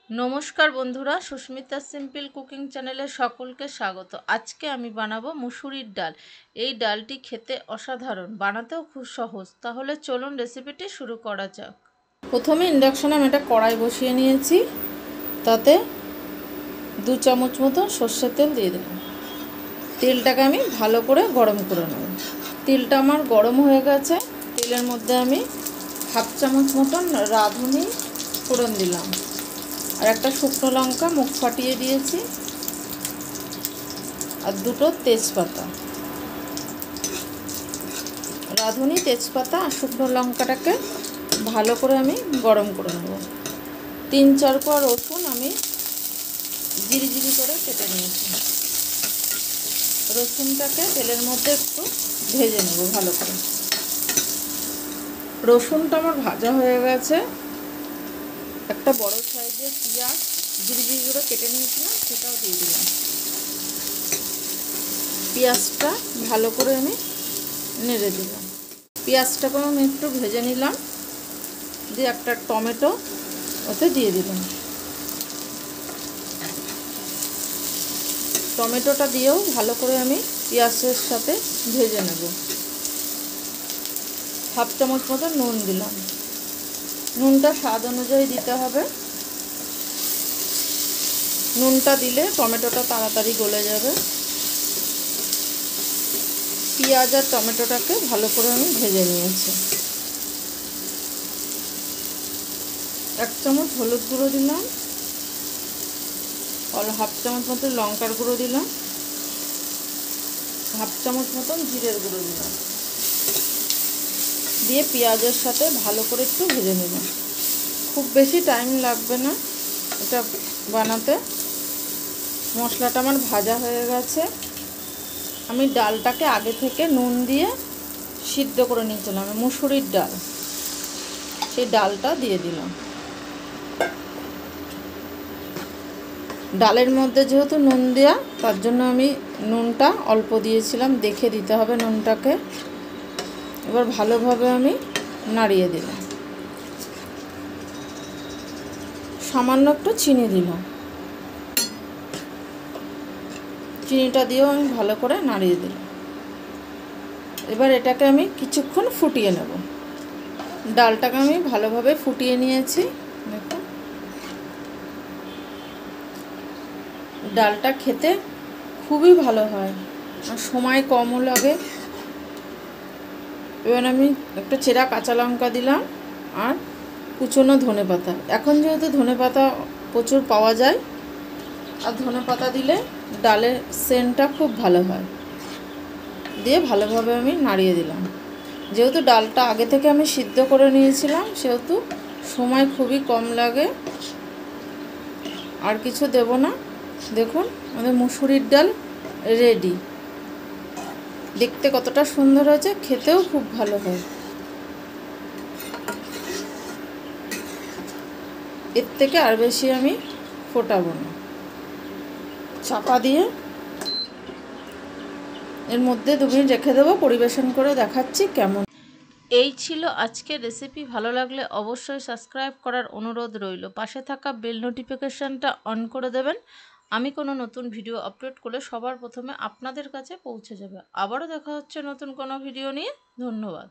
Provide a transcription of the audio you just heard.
নমস্কার বন্ধুরা, Susmita simple cooking চ্যানেলে সকলকে স্বাগত। আজকে আমি বানাবো মুসুরির ডাল। এই ডালটি খেতে অসাধারণ, বানাতেও খুব সহজ। তাহলে চলুন রেসিপিটি শুরু করা যাক। প্রথমে ইন্ডাকশনে আমি একটা কড়াই বসিয়ে নিয়েছি, তাতে 2 চামচ মতো সর্ষের তেল দিয়ে দিলাম। তেলটাকে আমি ভালো করে গরম করে নেব। তেলটা আমার গরম হয়ে গেছে। তেলের মধ্যে আমি 1/2 চামচ মতন রাঁধুনি ফোড়ন দিলাম, আর একটা শুকনো লঙ্কা মুখ ফাটিয়ে দিয়েছি, আর 2টো তেজপাতা। রাঁধুনি, তেজপাতা আর শুকনো লঙ্কাটাকে ভালো করে আমি গরম করে নেব। 3-4 কোয়া রসুন আমি জিরি করে কেটে নিয়েছি। রসুনটাকে তেলের মধ্যে একটু ভেজে নেব ভালো করে। রসুনটা আমার ভাজা হয়ে গেছে। একটা বড় সাইজের পেঁয়াজ জিরি করে কেটে নিয়েছিলাম, সেটাও দিয়ে দিলাম। পেঁয়াজটা ভালো করে আমি নেড়ে দিলাম। পেঁয়াজটাকে আমি একটু ভেজে নিলাম, দিয়ে একটা টমেটো ওতে দিয়ে দিলাম। টমেটোটা দিয়েও ভালো করে আমি পেঁয়াজের সাথে ভেজে নেব। 1/2 চামচ মতো নুন দিলাম। নুনটা স্বাদ অনুযায়ী দিতে হবে। নুনটা দিলে টমেটোটা তাড়াতাড়ি গলে যাবে। পেঁয়াজ আর টমেটোটাকে ভালো করে আমি ভেজে নিয়েছি। 1 চামচ হলুদ গুঁড়ো দিলাম, 1/2 চামচ মতো লঙ্কার গুঁড়ো দিলাম, 1/2 চামচ মতন জিরের গুঁড়ো দিলাম, দিয়ে পেঁয়াজের সাথে ভালো করে একটু ভেজে নিলাম। খুব বেশি টাইম লাগবে না এটা বানাতে। মশলাটা আমার ভাজা হয়ে গেছে। আমি ডালটাকে আগে থেকে নুন দিয়ে সিদ্ধ করে নিয়েছিলাম, মুসুরির ডাল, সেই ডালটা দিয়ে দিলাম। ডালের মধ্যে যেহেতু নুন দেওয়া, তার জন্য আমি নুনটা অল্প দিয়েছিলাম, দেখে দিতে হবে নুনটাকে। এবার ভালোভাবে আমি নাড়িয়ে দিলাম। সামান্য একটু চিনি দিলাম। চিনিটা দিয়েও আমি ভালো করে নাড়িয়ে দিলাম। এবার এটাকে আমি কিছুক্ষণ ফুটিয়ে নেব। ডালটাকে আমি ভালোভাবে ফুটিয়ে নিয়েছি। দেখুন, ডালটা খেতে খুবই ভালো হয় আর সময় কমও লাগে। এবার আমি একটা চেরা কাঁচা লঙ্কা দিলাম আর কুচনো ধনেপাতা। এখন যেহেতু ধনেপাতা প্রচুর পাওয়া যায়, আর ধনেপাতা দিলে ডালের সেন্টটা খুব ভালো হয়। দিয়ে ভালোভাবে আমি নাড়িয়ে দিলাম। যেহেতু ডালটা আগে থেকে আমি সিদ্ধ করে নিয়েছিলাম, সেহেতু সময় খুবই কম লাগে। আর কিছু দেব না। দেখুন, আমাদের মুসুরির ডাল রেডি। দেখতে কতটা সুন্দর হয়েছে, খেতেও খুব ভালো হয়। এর থেকে আর বেশি আমি ফোটাবো না। চাপা দিয়ে এর মধ্যে 2 মিনিট রেখে দেবো। পরিবেশন করে দেখাচ্ছি কেমন। এই ছিল আজকের রেসিপি। ভালো লাগলে অবশ্যই সাবস্ক্রাইব করার অনুরোধ রইল। পাশে থাকা বেল নোটিফিকেশানটা অন করে দেবেন। আমি কোনো নতুন ভিডিও আপলোড করলে সবার প্রথমে আপনাদের কাছে পৌঁছে যাবে। আবারও দেখা হচ্ছে নতুন কোনো ভিডিও নিয়ে। ধন্যবাদ।